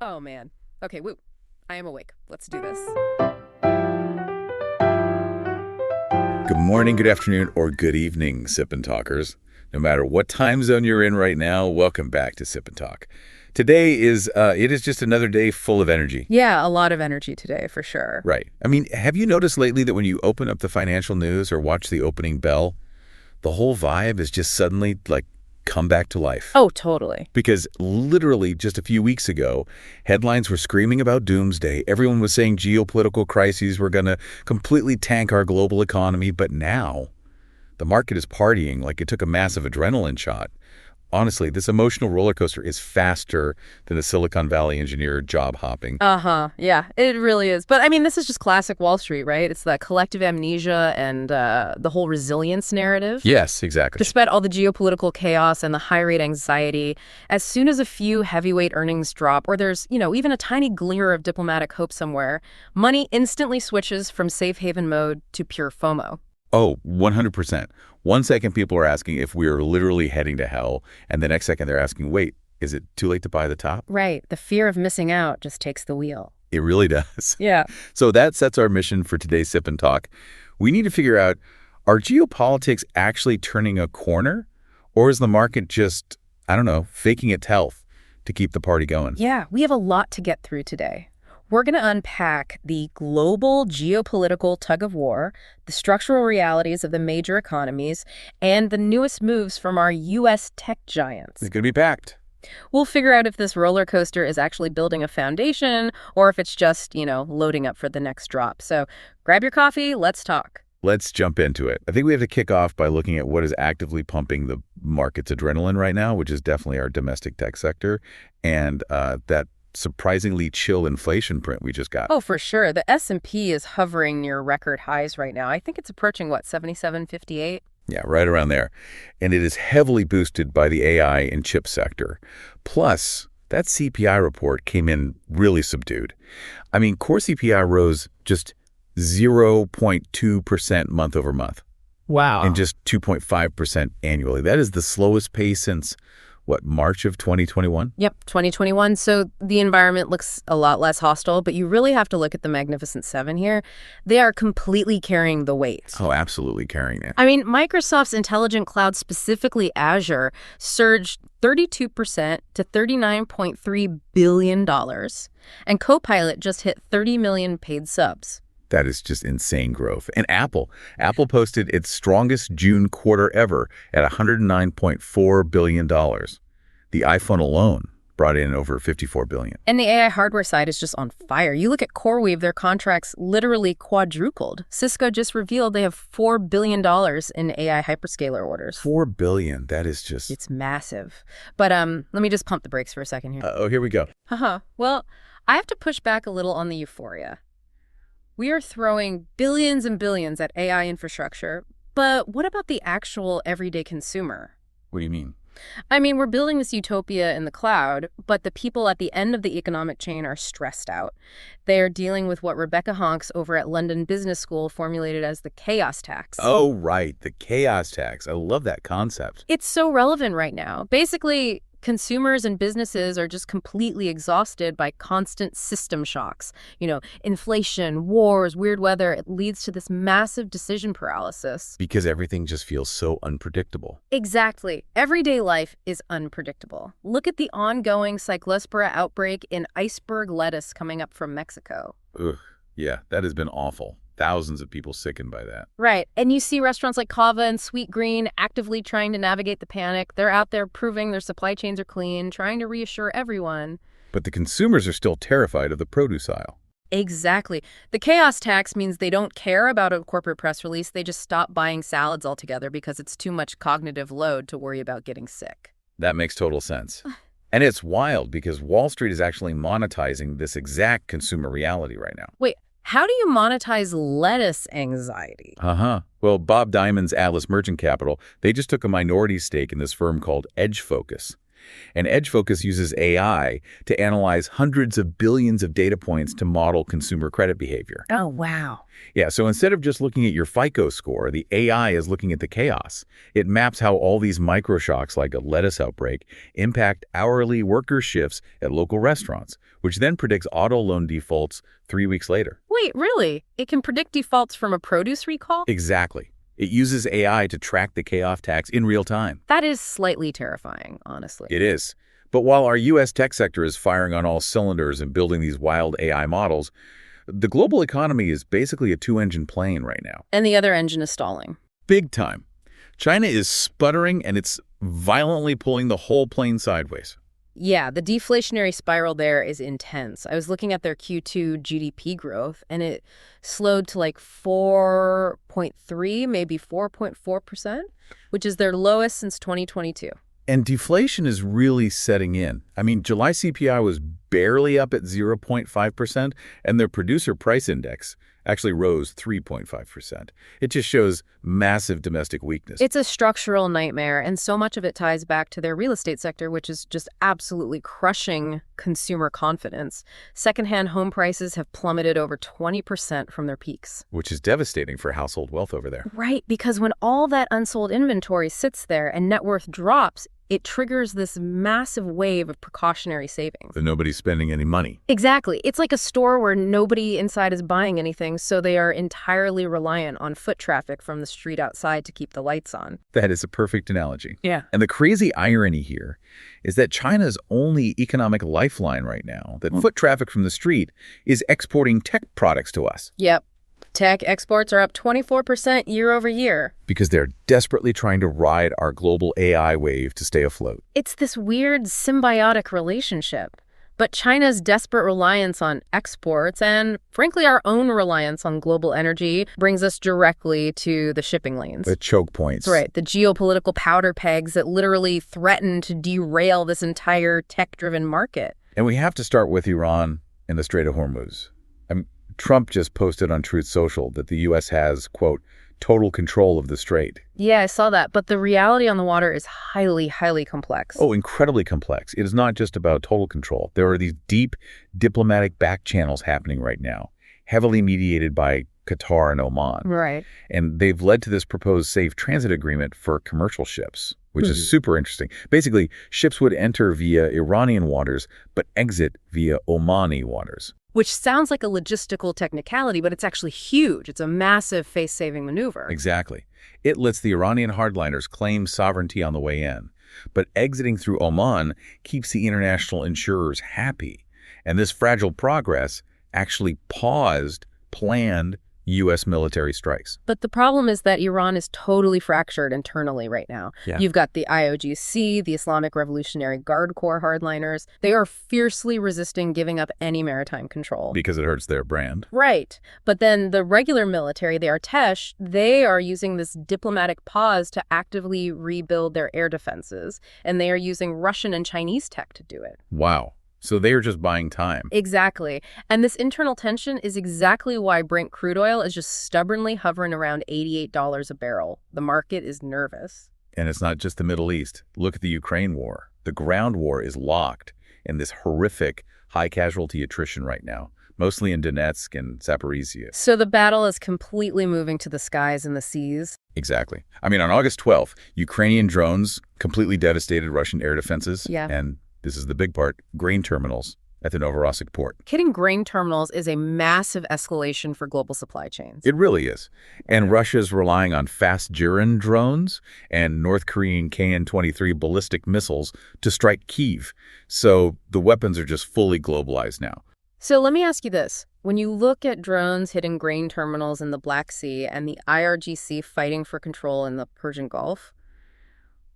Oh, man. Okay, woo. I am awake. Let's do this. Good morning, good afternoon, or good evening, Sip&Talkers. No matter what time zone you're in right now, welcome back to Sip&Talk. Today it is just another day full of energy. Yeah, a lot of energy today, for sure. Right. I mean, have you noticed lately that when you open up the financial news or watch the opening bell, the whole vibe is just suddenly, come back to life? Oh, totally. Because literally just a few weeks ago, headlines were screaming about doomsday. Everyone was saying geopolitical crises were going to completely tank our global economy. But now, the market is partying like it took a massive adrenaline shot. Honestly, this emotional roller coaster is faster than a Silicon Valley engineer job hopping. Yeah, it really is. But I mean, this is just classic Wall Street, right? It's that collective amnesia and the whole resilience narrative. Yes, exactly. Despite all the geopolitical chaos and the high rate anxiety, as soon as a few heavyweight earnings drop, or there's, even a tiny glimmer of diplomatic hope somewhere, money instantly switches from safe haven mode to pure FOMO. Oh, 100%. 1 second people are asking if we are literally heading to hell, and the next second they're asking, wait, is it too late to buy the top? Right. The fear of missing out just takes the wheel. It really does. Yeah. So that sets our mission for today's Sip and Talk. We need to figure out, are geopolitics actually turning a corner? Or is the market just, faking its health to keep the party going? Yeah, we have a lot to get through today. We're going to unpack the global geopolitical tug-of-war, the structural realities of the major economies, and the newest moves from our U.S. tech giants. It's going to be packed. We'll figure out if this roller coaster is actually building a foundation or if it's just, loading up for the next drop. So grab your coffee, let's talk. Let's jump into it. I think we have to kick off by looking at what is actively pumping the market's adrenaline right now, which is definitely our domestic tech sector, and that surprisingly chill inflation print we just got. Oh, for sure. The S&P is hovering near record highs right now. I think it's approaching, 77.58? Yeah, right around there. And it is heavily boosted by the AI and chip sector. Plus, that CPI report came in really subdued. I mean, core CPI rose just 0.2% month over month. Wow. And just 2.5% annually. That is the slowest pace since March of 2021? Yep, 2021. So the environment looks a lot less hostile, but you really have to look at the Magnificent Seven here. They are completely carrying the weight. Oh, absolutely carrying it. I mean, Microsoft's intelligent cloud, specifically Azure, surged 32% to $39.3 billion. And Copilot just hit 30 million paid subs. That is just insane growth. And Apple posted its strongest June quarter ever at $109.4 billion. The iPhone alone brought in over $54 billion. And the AI hardware side is just on fire. You look at CoreWeave, their contracts literally quadrupled. Cisco just revealed they have $4 billion in AI hyperscaler orders. $4 billion, that is just... It's massive. But let me just pump the brakes for a second here. Here we go. Well, I have to push back a little on the euphoria. We are throwing billions and billions at AI infrastructure, but what about the actual everyday consumer? What do you mean? I mean, we're building this utopia in the cloud, but the people at the end of the economic chain are stressed out. They are dealing with what Rebecca Honks over at London Business School formulated as the chaos tax. Oh, right. The chaos tax. I love that concept. It's so relevant right now. Basically, consumers and businesses are just completely exhausted by constant system shocks. Inflation, wars, weird weather. It leads to this massive decision paralysis. Because everything just feels so unpredictable. Exactly. Everyday life is unpredictable. Look at the ongoing Cyclospora outbreak in iceberg lettuce coming up from Mexico. Ugh, yeah, that has been awful. Thousands of people sickened by that. Right. And you see restaurants like Cava and Sweet Green actively trying to navigate the panic. They're out there proving their supply chains are clean, trying to reassure everyone. But the consumers are still terrified of the produce aisle. Exactly. The chaos tax means they don't care about a corporate press release. They just stop buying salads altogether because it's too much cognitive load to worry about getting sick. That makes total sense. And it's wild because Wall Street is actually monetizing this exact consumer reality right now. Wait. How do you monetize lettuce anxiety? Well, Bob Diamond's Atlas Merchant Capital, they just took a minority stake in this firm called Edge Focus. And Edge Focus uses AI to analyze hundreds of billions of data points to model consumer credit behavior. Oh, wow. Yeah, so instead of just looking at your FICO score, the AI is looking at the chaos. It maps how all these microshocks, like a lettuce outbreak, impact hourly worker shifts at local restaurants, which then predicts auto loan defaults 3 weeks later. Wait, really? It can predict defaults from a produce recall? Exactly. It uses AI to track the chaos tax in real time. That is slightly terrifying, honestly. It is. But while our U.S. tech sector is firing on all cylinders and building these wild AI models, the global economy is basically a two-engine plane right now. And the other engine is stalling. Big time. China is sputtering and it's violently pulling the whole plane sideways. Yeah, the deflationary spiral there is intense. I was looking at their Q2 GDP growth, and it slowed to like 4.3, maybe 4.4%, which is their lowest since 2022. And deflation is really setting in. I mean, July CPI was barely up at 0.5%, and their producer price index actually rose 3.5%. It just shows massive domestic weakness. It's a structural nightmare, and so much of it ties back to their real estate sector, which is just absolutely crushing consumer confidence. Secondhand home prices have plummeted over 20% from their peaks. Which is devastating for household wealth over there. Right, because when all that unsold inventory sits there and net worth drops, it triggers this massive wave of precautionary savings. So nobody's spending any money. Exactly. It's like a store where nobody inside is buying anything, so they are entirely reliant on foot traffic from the street outside to keep the lights on. That is a perfect analogy. Yeah. And the crazy irony here is that China's only economic lifeline right now, that foot traffic from the street, is exporting tech products to us. Yep. Tech exports are up 24% year over year. Because they're desperately trying to ride our global AI wave to stay afloat. It's this weird symbiotic relationship. But China's desperate reliance on exports and, frankly, our own reliance on global energy brings us directly to the shipping lanes. The choke points. Right, the geopolitical powder pegs that literally threaten to derail this entire tech-driven market. And we have to start with Iran and the Strait of Hormuz. Trump just posted on Truth Social that the U.S. has, quote, total control of the strait. Yeah, I saw that. But the reality on the water is highly, highly complex. Oh, incredibly complex. It is not just about total control. There are these deep diplomatic back channels happening right now, heavily mediated by Qatar and Oman. Right. And they've led to this proposed safe transit agreement for commercial ships, which is super interesting. Basically, ships would enter via Iranian waters, but exit via Omani waters. Which sounds like a logistical technicality, but it's actually huge. It's a massive face-saving maneuver. Exactly. It lets the Iranian hardliners claim sovereignty on the way in. But exiting through Oman keeps the international insurers happy. And this fragile progress actually paused planned U.S. military strikes. But the problem is that Iran is totally fractured internally right now. Yeah. You've got the IOGC, the Islamic Revolutionary Guard Corps hardliners. They are fiercely resisting giving up any maritime control. Because it hurts their brand. Right. But then the regular military, the Artesh, they are using this diplomatic pause to actively rebuild their air defenses. And they are using Russian and Chinese tech to do it. Wow. So they are just buying time. Exactly. And this internal tension is exactly why Brent crude oil is just stubbornly hovering around $88 a barrel. The market is nervous. And it's not just the Middle East. Look at the Ukraine war. The ground war is locked in this horrific high-casualty attrition right now, mostly in Donetsk and Zaporizhia. So the battle is completely moving to the skies and the seas. Exactly. I mean, on August 12th, Ukrainian drones completely devastated Russian air defenses. Yeah. And this is the big part, grain terminals at the Novorossiysk port. Hitting grain terminals is a massive escalation for global supply chains. It really is. And Russia's relying on fast Jiran drones and North Korean KN-23 ballistic missiles to strike Kyiv. So the weapons are just fully globalized now. So let me ask you this. When you look at drones hitting grain terminals in the Black Sea and the IRGC fighting for control in the Persian Gulf,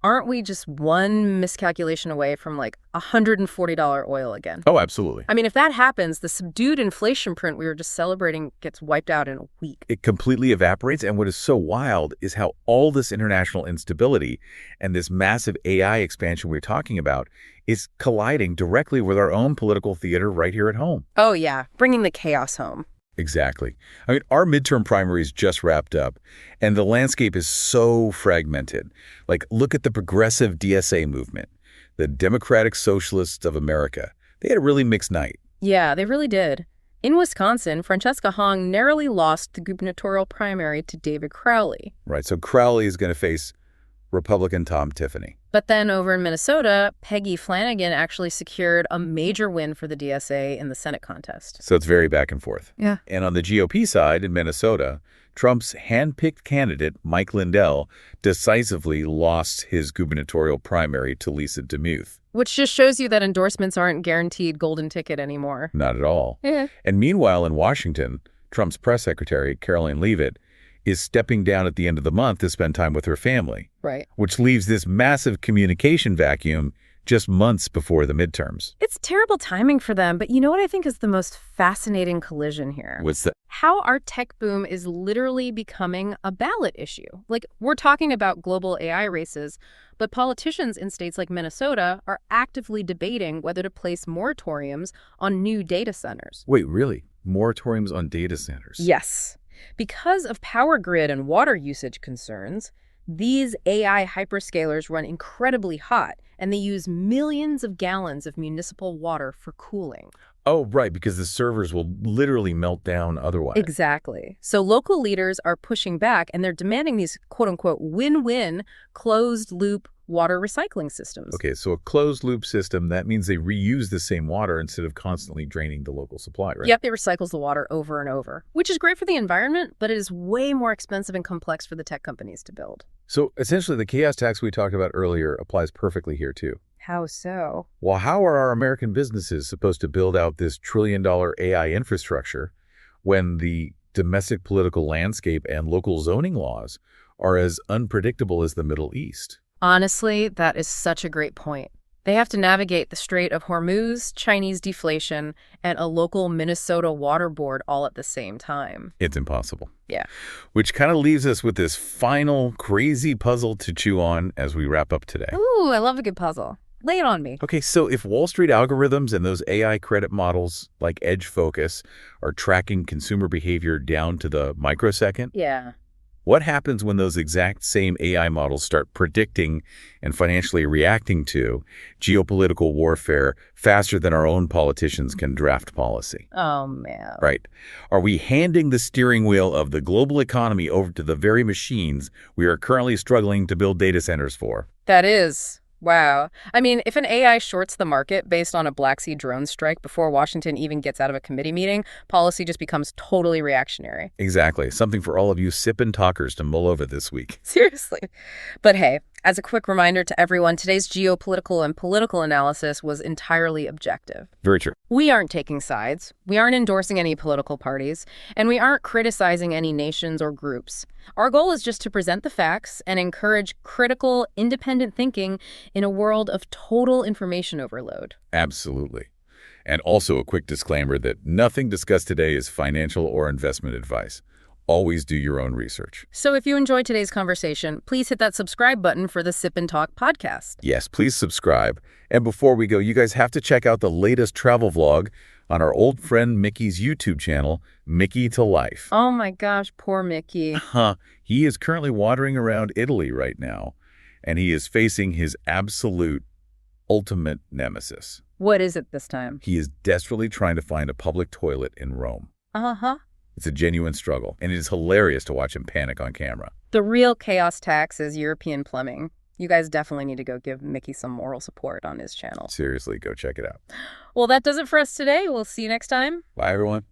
aren't we just one miscalculation away from like $140 oil again? Oh, absolutely. I mean, if that happens, the subdued inflation print we were just celebrating gets wiped out in a week. It completely evaporates. And what is so wild is how all this international instability and this massive AI expansion we're talking about is colliding directly with our own political theater right here at home. Oh, yeah. Bringing the chaos home. Exactly. I mean, our midterm primaries just wrapped up, and the landscape is so fragmented. Like, look at the progressive DSA movement. the Democratic Socialists of America. They had a really mixed night. Yeah, they really did. In Wisconsin, Francesca Hong narrowly lost the gubernatorial primary to David Crowley. Right, so Crowley is going to face Republican Tom Tiffany. But then over in Minnesota, Peggy Flanagan actually secured a major win for the DSA in the Senate contest. So it's very back and forth. Yeah. And on the GOP side in Minnesota, Trump's hand-picked candidate, Mike Lindell, decisively lost his gubernatorial primary to Lisa DeMuth. Which just shows you that endorsements aren't guaranteed golden ticket anymore. Not at all. Yeah. And meanwhile, in Washington, Trump's press secretary, Caroline Leavitt, is stepping down at the end of the month to spend time with her family. Right. Which leaves this massive communication vacuum just months before the midterms. It's terrible timing for them, but you know what I think is the most fascinating collision here? What's that? How our tech boom is literally becoming a ballot issue. Like, we're talking about global AI races, but politicians in states like Minnesota are actively debating whether to place moratoriums on new data centers. Wait, really? Moratoriums on data centers? Yes. Because of power grid and water usage concerns, these AI hyperscalers run incredibly hot, and they use millions of gallons of municipal water for cooling. Oh, right, because the servers will literally melt down otherwise. Exactly. So local leaders are pushing back, and they're demanding these quote-unquote win-win closed-loop water recycling systems. Okay, so a closed-loop system, that means they reuse the same water instead of constantly draining the local supply, right? Yep, it recycles the water over and over, which is great for the environment, but it is way more expensive and complex for the tech companies to build. So essentially, the chaos tax we talked about earlier applies perfectly here, too. How so? Well, how are our American businesses supposed to build out this trillion-dollar AI infrastructure when the domestic political landscape and local zoning laws are as unpredictable as the Middle East? Honestly, that is such a great point. They have to navigate the Strait of Hormuz, Chinese deflation, and a local Minnesota water board all at the same time. It's impossible. Yeah. Which kind of leaves us with this final crazy puzzle to chew on as we wrap up today. Ooh, I love a good puzzle. Lay it on me. Okay, so if Wall Street algorithms and those AI credit models like Edge Focus are tracking consumer behavior down to the microsecond, Yeah. what happens when those exact same AI models start predicting and financially reacting to geopolitical warfare faster than our own politicians can draft policy? Oh, man. Right. Are we handing the steering wheel of the global economy over to the very machines we are currently struggling to build data centers for? That is. Wow. I mean, if an AI shorts the market based on a Black Sea drone strike before Washington even gets out of a committee meeting, policy just becomes totally reactionary. Exactly. Something for all of you sip-and-talkers to mull over this week. Seriously. But hey, as a quick reminder to everyone, today's geopolitical and political analysis was entirely objective. Very true. We aren't taking sides, we aren't endorsing any political parties, and we aren't criticizing any nations or groups. Our goal is just to present the facts and encourage critical, independent thinking in a world of total information overload. Absolutely. And also a quick disclaimer that nothing discussed today is financial or investment advice. Always do your own research. So if you enjoyed today's conversation, please hit that subscribe button for the Sip and Talk podcast. Yes, please subscribe. And before we go, you guys have to check out the latest travel vlog on our old friend Mickey's YouTube channel, Mickey to Life. Oh my gosh, poor Mickey. He is currently wandering around Italy right now, and he is facing his absolute ultimate nemesis. What is it this time? He is desperately trying to find a public toilet in Rome. Uh-huh. It's a genuine struggle, and it is hilarious to watch him panic on camera. The real chaos tax is European plumbing. You guys definitely need to go give Mickey some moral support on his channel. Seriously, go check it out. Well, that does it for us today. We'll see you next time. Bye, everyone.